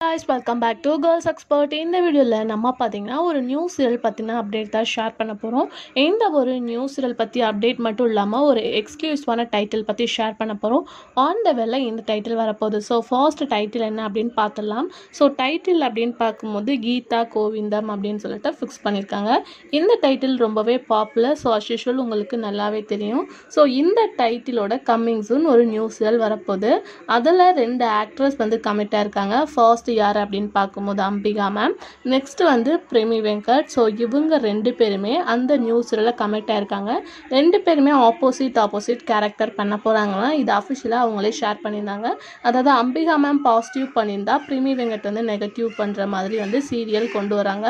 guys, welcome back to Girls Expert. இந்த வீடியோவில் நம்ம பார்த்தீங்கன்னா ஒரு நியூ சீரியல் பற்றின அப்டேட் தான் ஷேர் பண்ண போகிறோம். இந்த ஒரு நியூ சீரியல் பற்றி அப்டேட் மட்டும் இல்லாமல் ஒரு எக்ஸ்க்ளூசிவான டைட்டில் பற்றி ஷேர் பண்ண போகிறோம். ஆன் த வேல இந்த டைட்டில் வரப்போகுது. ஸோ ஃபர்ஸ்ட் டைட்டில் என்ன அப்படின்னு பார்த்துடலாம். ஸோ டைட்டில் அப்படின்னு பார்க்கும்போது கீதா கோவிந்தம் அப்படின்னு சொல்லிட்டு ஃபிக்ஸ் பண்ணியிருக்காங்க. இந்த டைட்டில் ரொம்பவே பாப்புலர். ஸோ அஸ் யூஷுவல் உங்களுக்கு நல்லாவே தெரியும். ஸோ இந்த டைட்டிலோட கம்மிங் சூன் ஒரு நியூ சீரியல் வரப்போகுது. அதில் 2 ஆக்ட்ரஸ் வந்து கமிட்டாக இருக்காங்க. ஃபர்ஸ்ட் யார் அப்படின்னு பார்க்கும்போது அம்பிகா மேம், நெக்ஸ்ட் வந்து பிரேமி வெங்கட். ஸோ இவங்க 2 பேருமே அந்த நியூஸில் கமிட் ஆயிருக்காங்க. 2 பேருமே ஆப்போசிட் கேரக்டர் பண்ண போகிறாங்கன்னா இது அஃபிஷியலாக அவங்களே ஷேர் பண்ணியிருந்தாங்க. அதாவது அம்பிகா மேம் பாசிட்டிவ் பண்ணியிருந்தா பிரேமி வெங்கட் வந்து நெகட்டிவ் பண்ணுற மாதிரி வந்து சீரியல் கொண்டு வராங்க.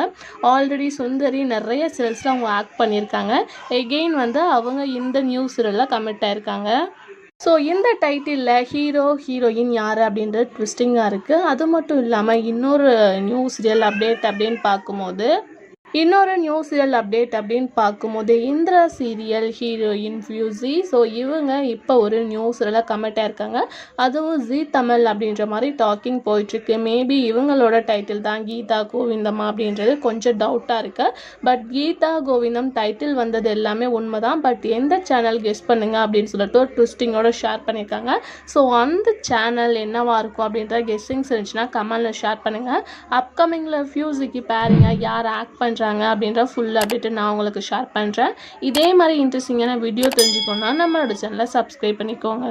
ஆல்ரெடி சுந்தரி நிறைய சீரியல்ஸில் அவங்க ஆக்ட் பண்ணியிருக்காங்க. எகெயின் வந்து அவங்க இந்த நியூஸில் கமிட் ஆயிருக்காங்க. ஸோ இந்த டைட்டிலில் ஹீரோயின் யார் அப்படின்றது ட்விஸ்டிங்காக இருக்குது. அது மட்டும் இல்லாமல் இன்னொரு நியூ சீரியல் அப்டேட் அப்படின்னு பார்க்கும்போது Indira serial heroine fuzzy. So இவங்க இப்போ ஒரு நியூ சீரியலில் கமிட் ஆயிருக்காங்க. அதுவும் ஜீ தமிழ் அப்படின்ற மாதிரி டாக்கிங் போயிட்டுருக்கு. மேபி இவங்களோட டைட்டில் தான் கீதா கோவிந்தம் அப்படின்றது கொஞ்சம் டவுட்டாக இருக்குது. பட் கீதா கோவிந்தம் டைட்டில் வந்தது எல்லாமே உண்மை தான். பட் எந்த சேனல் கெஸ் பண்ணுங்க அப்படின்னு சொல்லிட்டு ஒரு ட்விஸ்டிங்கோட ஷேர் பண்ணியிருக்காங்க. ஸோ அந்த சேனல் என்னவாக இருக்கும் அப்படின்ற கெஸ்ஸிங்ஸ் இருந்துச்சுன்னா கமெண்டில் ஷேர் பண்ணுங்கள். அப்கமிங்கில் ஃபியூசிக்கு பேருங்க யார் ஆக்ட் பண்ணுறாங்க அப்படின்ற ஃபுல் அப்டேட் நான் உங்களுக்கு ஷேர் பண்ணுறேன். இதே மாதிரி இன்ட்ரெஸ்டிங்கான வீடியோ தெரிஞ்சுக்கணும்னா நம்மளோட சேனலை சப்ஸ்கிரைப் பண்ணிக்கோங்க.